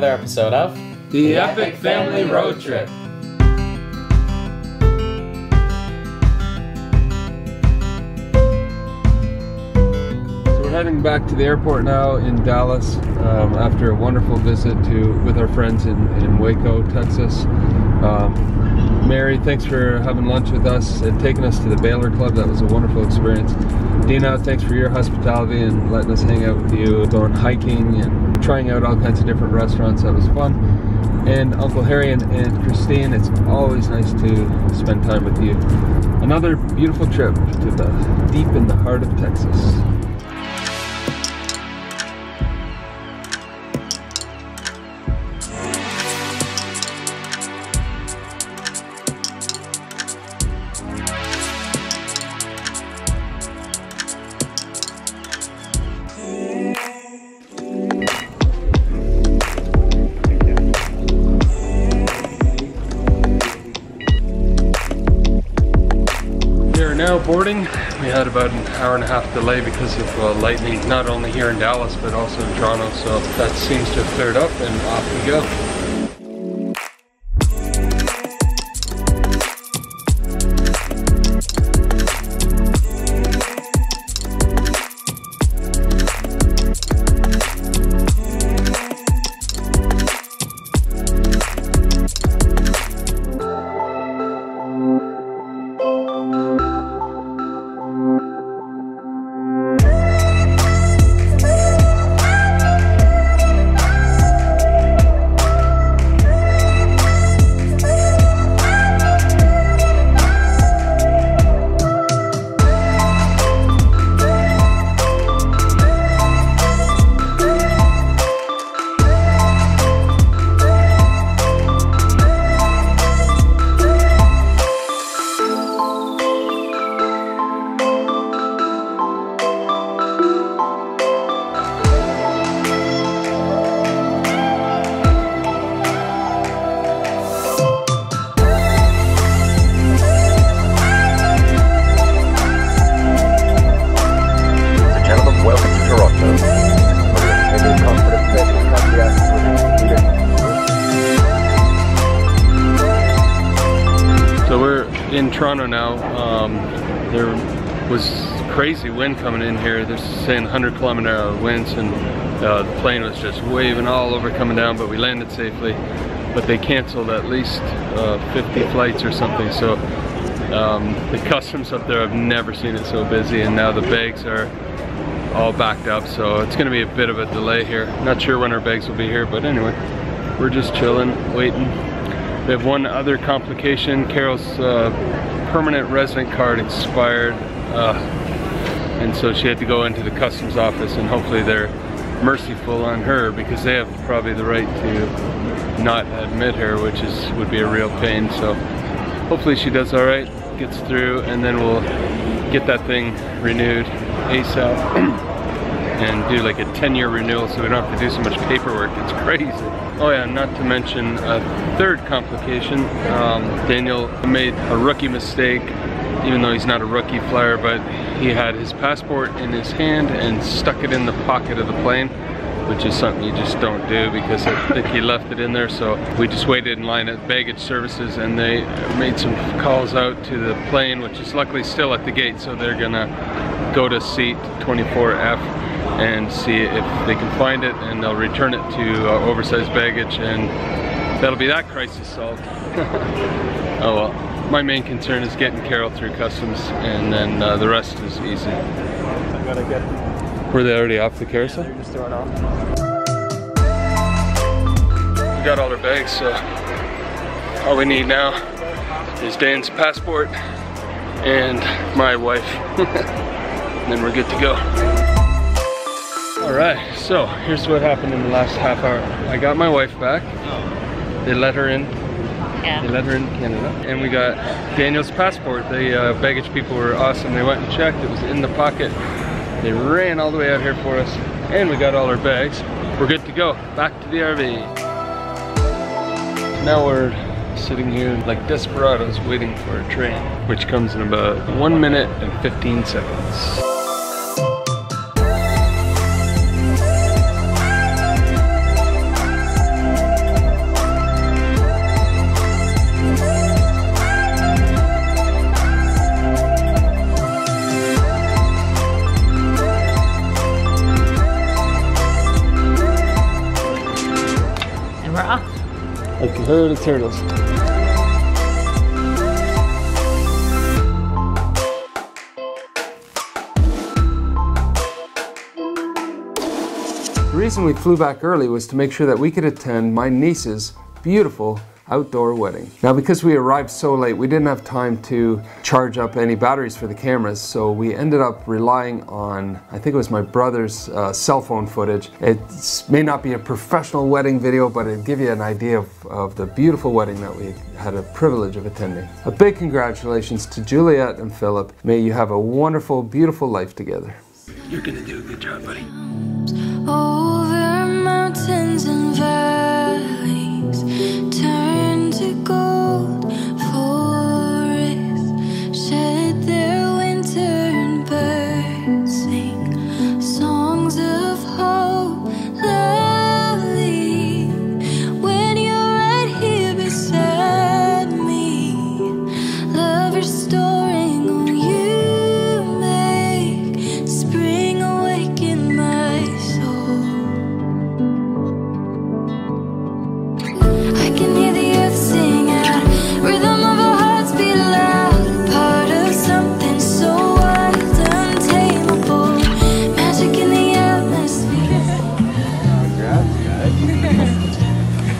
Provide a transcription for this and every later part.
another episode of The Epic Family Road Trip. So we're heading back to the airport now in Dallas after a wonderful visit with our friends in Waco, Texas. Mary, thanks for having lunch with us and taking us to the Baylor Club. That was a wonderful experience. Dina, thanks for your hospitality and letting us hang out with you, going hiking and trying out all kinds of different restaurants. That was fun. And Uncle Harry and Christine, it's always nice to spend time with you. Another beautiful trip to deep in the heart of Texas. Now boarding. We had about an hour and a half delay because of lightning, not only here in Dallas but also in Toronto, so that seems to have cleared up and off we go. In Toronto now, there was crazy wind coming in here. They're saying 100-kilometer winds, and the plane was just waving all over coming down, but we landed safely. But they canceled at least 50 flights or something, so the customs up there, I've never seen it so busy, and now the bags are all backed up, so it's going to be a bit of a delay here. Not sure when our bags will be here, but anyway, we're just chilling, waiting. We have one other complication. Carol's permanent resident card expired, and so she had to go into the customs office, and hopefully they're merciful on her because they have probably the right to not admit her, which would be a real pain. So hopefully she does all right, gets through, and then we'll get that thing renewed ASAP. And do like a 10-year renewal so we don't have to do so much paperwork. It's crazy. Oh yeah, not to mention a third complication. Daniel made a rookie mistake, even though he's not a rookie flyer, but he had his passport in his hand and stuck it in the pocket of the plane, which is something you just don't do because I think he left it in there. So we just waited in line at baggage services, and they made some calls out to the plane, which is luckily still at the gate, so they're gonna go to seat 24F and see if they can find it, and they'll return it to oversized baggage, and that'll be that crisis solved. Oh well, my main concern is getting Carol through customs, and then the rest is easy. I gotta get them. Were they already off the carousel? They're just throwing off. We got all our bags, so all we need now is Dan's passport and my wife. And then we're good to go. Alright, so here's what happened in the last half hour. I got my wife back. They let her in. Yeah. They let her in Canada. And we got Daniel's passport. The baggage people were awesome. They went and checked. It was in the pocket. They ran all the way out here for us. And we got all our bags. We're good to go. Back to the RV. Now we're sitting here like desperados waiting for a train, which comes in about 1 minute and 15 seconds. Herd of turtles. The reason we flew back early was to make sure that we could attend my niece's beautiful outdoor wedding. Now, because we arrived so late, we didn't have time to charge up any batteries for the cameras, so we ended up relying on, I think it was my brother's cell phone footage. It may not be a professional wedding video, but it'll give you an idea of the beautiful wedding that we had a privilege of attending. A big congratulations to Juliet and Philip. May you have a wonderful, beautiful life together. You're gonna do a good job, buddy. Over mountains and valleys, turn to gold, forests shed their winter and birds sing songs of hope, lovely. When you're right here beside me, love restoring, oh, you make spring awake in my soul. I can hear the earth sing out, rhythm of our hearts beat loud, part of something so wild, untamable, magic in the atmosphere.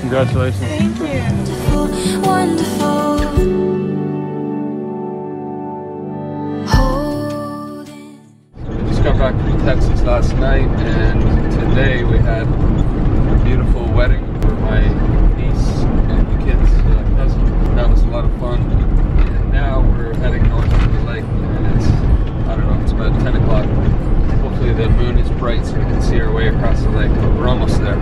Congratulations. Thank you. Wonderful, holding. Just got back from Texas last night, and today we had a beautiful wedding for my niece and the kids' cousin. That was a lot of fun. And now we're heading north to the lake, and it's, I don't know, it's about 10 o'clock. Hopefully the moon is bright so we can see our way across the lake, but we're almost there.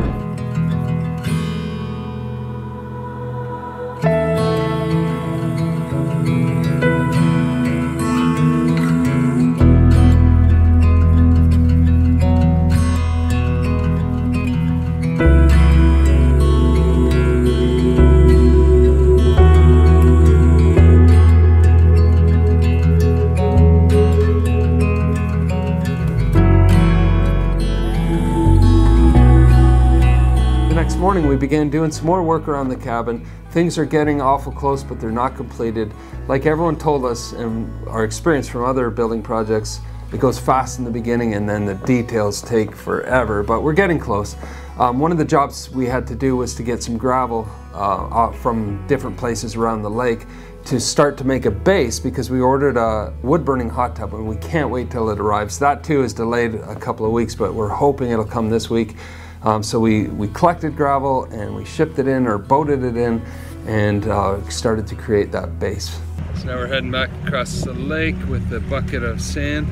Morning we began doing some more work around the cabin. Things are getting awful close, but they're not completed. Like everyone told us and our experience from other building projects, it goes fast in the beginning and then the details take forever, but we're getting close. One of the jobs we had to do was to get some gravel from different places around the lake to start to make a base, because we ordered a wood-burning hot tub and we can't wait till it arrives. That too is delayed a couple of weeks, but we're hoping it'll come this week. So we collected gravel and we shipped it in or boated it in and started to create that base. So now we're heading back across the lake with a bucket of sand,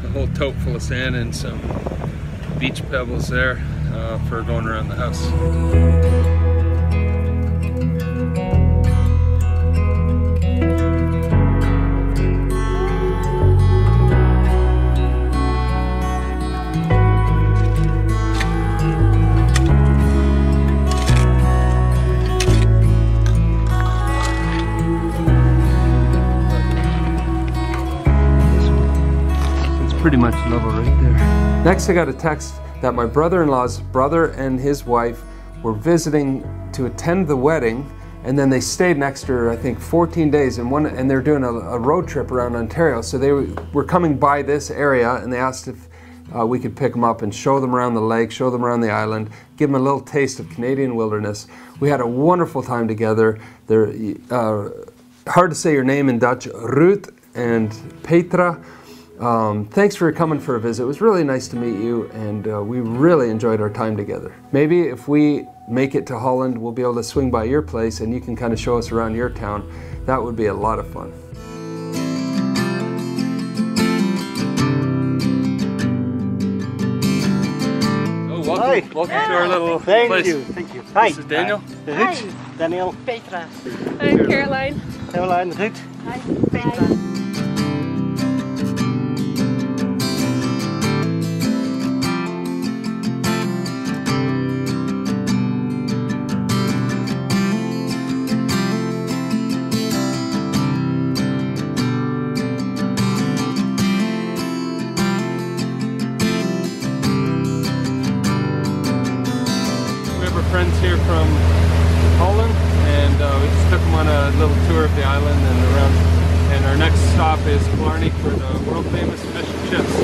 a whole tote full of sand and some beach pebbles there for going around the house. Pretty much level right there. Next I got a text that my brother-in-law's brother and his wife were visiting to attend the wedding, and then they stayed an extra, I think, 14 days and they're doing a road trip around Ontario. So they were coming by this area and they asked if we could pick them up and show them around the lake, show them around the island, give them a little taste of Canadian wilderness. We had a wonderful time together. They're hard to say your name in Dutch, Ruth and Petra. Thanks for coming for a visit. It was really nice to meet you, and we really enjoyed our time together. Maybe if we make it to Holland, we'll be able to swing by your place and you can kind of show us around your town. That would be a lot of fun. Oh, welcome to our little place. Thank you. Hi. This is Daniel. Ruud. Daniel. Petra. I'm Caroline. Caroline. Ruud. Hi. Petra. Friends here from Holland. of the island and around. And our next stop is Killarney for the world famous fish and chips.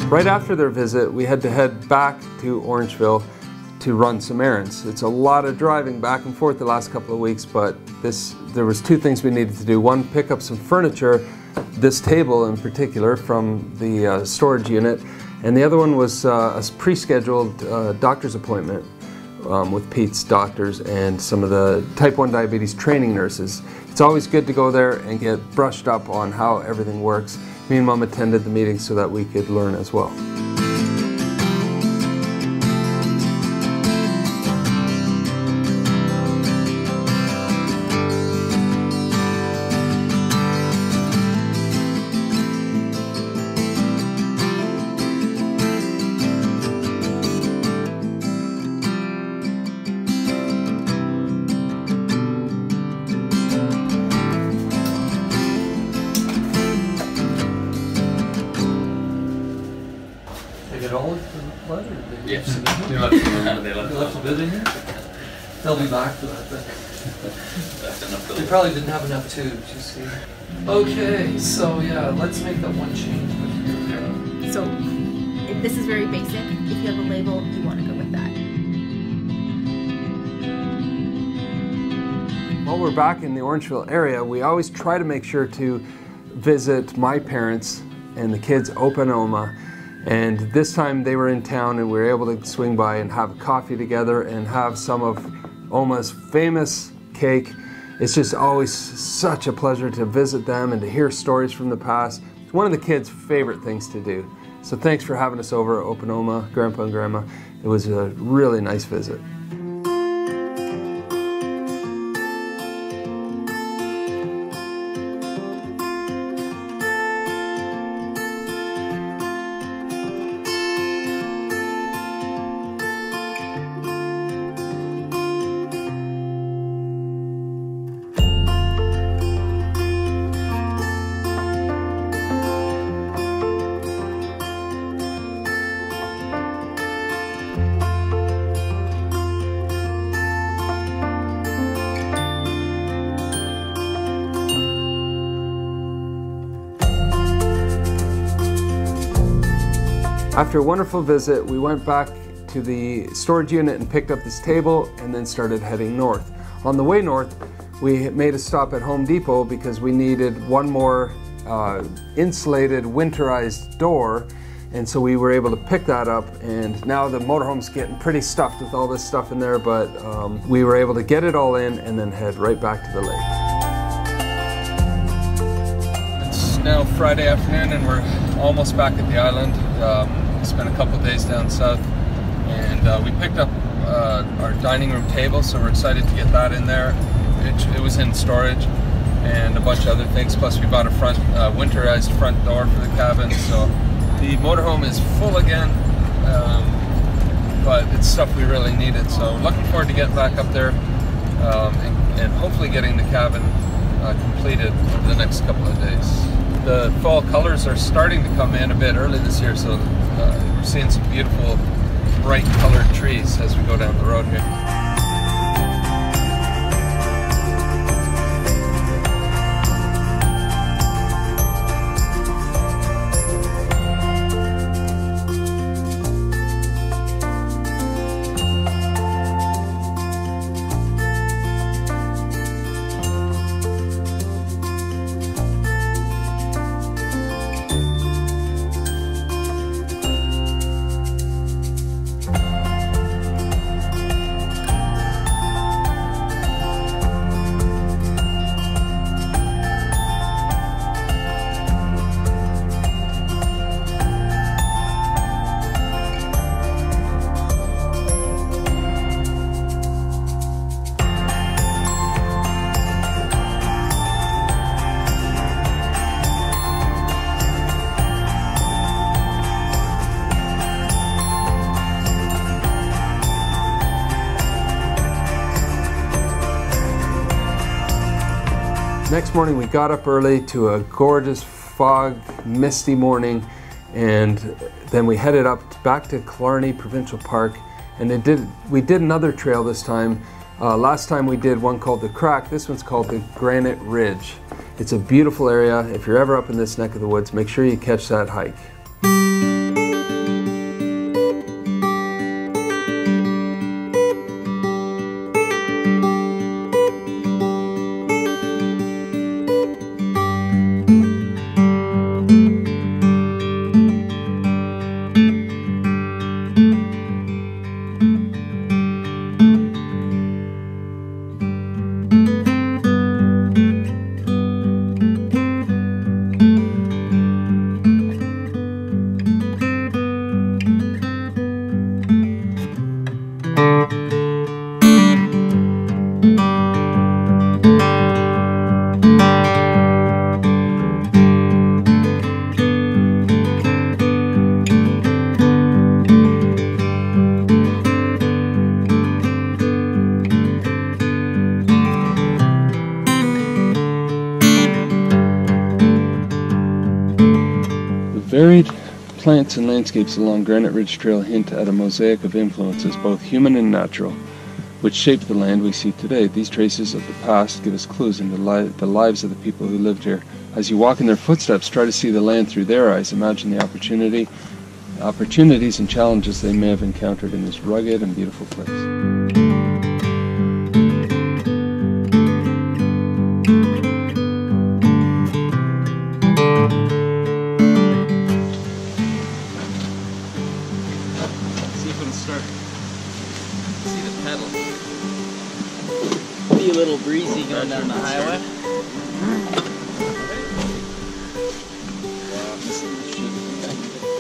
Right after their visit, we had to head back to Orangeville to run some errands. It's a lot of driving back and forth the last couple of weeks, but there was two things we needed to do. One, pick up some furniture, this table in particular, from the storage unit, and the other one was a pre-scheduled doctor's appointment with Pete's doctors and some of the type 1 diabetes training nurses. It's always good to go there and get brushed up on how everything works. Me and Mom attended the meeting so that we could learn as well. Yes. They left a bit in here? They'll be back for that then. They probably didn't have enough tubes, you see. Okay, so yeah, let's make that one change. So, this is very basic. If you have a label, you want to go with that. While we're back in the Orangeville area, we always try to make sure to visit my parents and the kids' Open Oma. And this time they were in town and we were able to swing by and have coffee together and have some of Oma's famous cake. It's just always such a pleasure to visit them and to hear stories from the past. It's one of the kids' favorite things to do. So thanks for having us over at Open Oma, Grandpa and Grandma. It was a really nice visit. After a wonderful visit, we went back to the storage unit and picked up this table and then started heading north. On the way north, we made a stop at Home Depot because we needed one more insulated, winterized door, and so we were able to pick that up. And now the motorhome's getting pretty stuffed with all this stuff in there, but we were able to get it all in and then head right back to the lake. It's now Friday afternoon and we're almost back at the island. Spent a couple days down south and we picked up our dining room table, so we're excited to get that in there. It was in storage and a bunch of other things, plus we bought a winterized front door for the cabin, so the motorhome is full again, but it's stuff we really needed, so looking forward to getting back up there and hopefully getting the cabin completed over the next couple of days. The fall colors are starting to come in a bit early this year, so we're seeing some beautiful bright colored trees as we go down the road here. Next morning we got up early to a gorgeous fog, misty morning, and then we headed up back to Killarney Provincial Park, and we did another trail this time. Last time we did one called the Crack. This one's called the Granite Ridge. It's a beautiful area. If you're ever up in this neck of the woods, make sure you catch that hike. Varied plants and landscapes along Granite Ridge Trail hint at a mosaic of influences, both human and natural, which shaped the land we see today. These traces of the past give us clues into the lives of the people who lived here. As you walk in their footsteps, try to see the land through their eyes. Imagine the opportunities and challenges they may have encountered in this rugged and beautiful place. Be a little breezy going down the highway.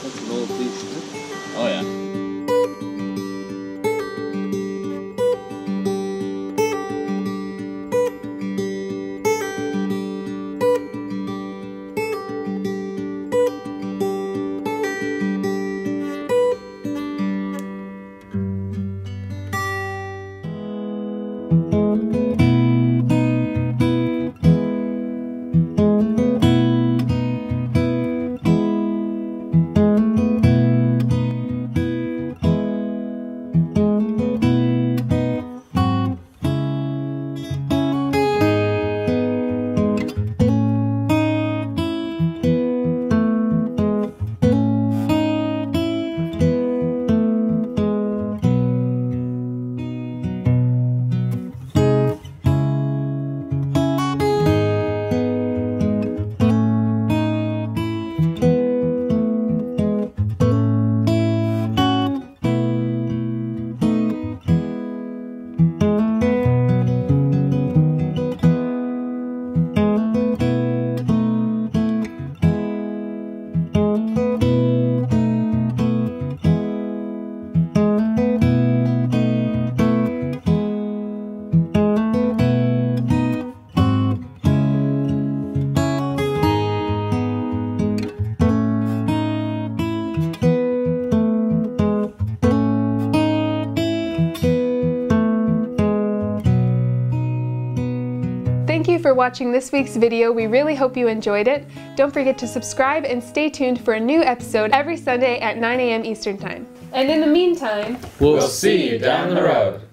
That's an old piece. Oh yeah. Thank you for watching this week's video. We really hope you enjoyed it. Don't forget to subscribe and stay tuned for a new episode every Sunday at 9 a.m. Eastern Time. And in the meantime, we'll see you down the road.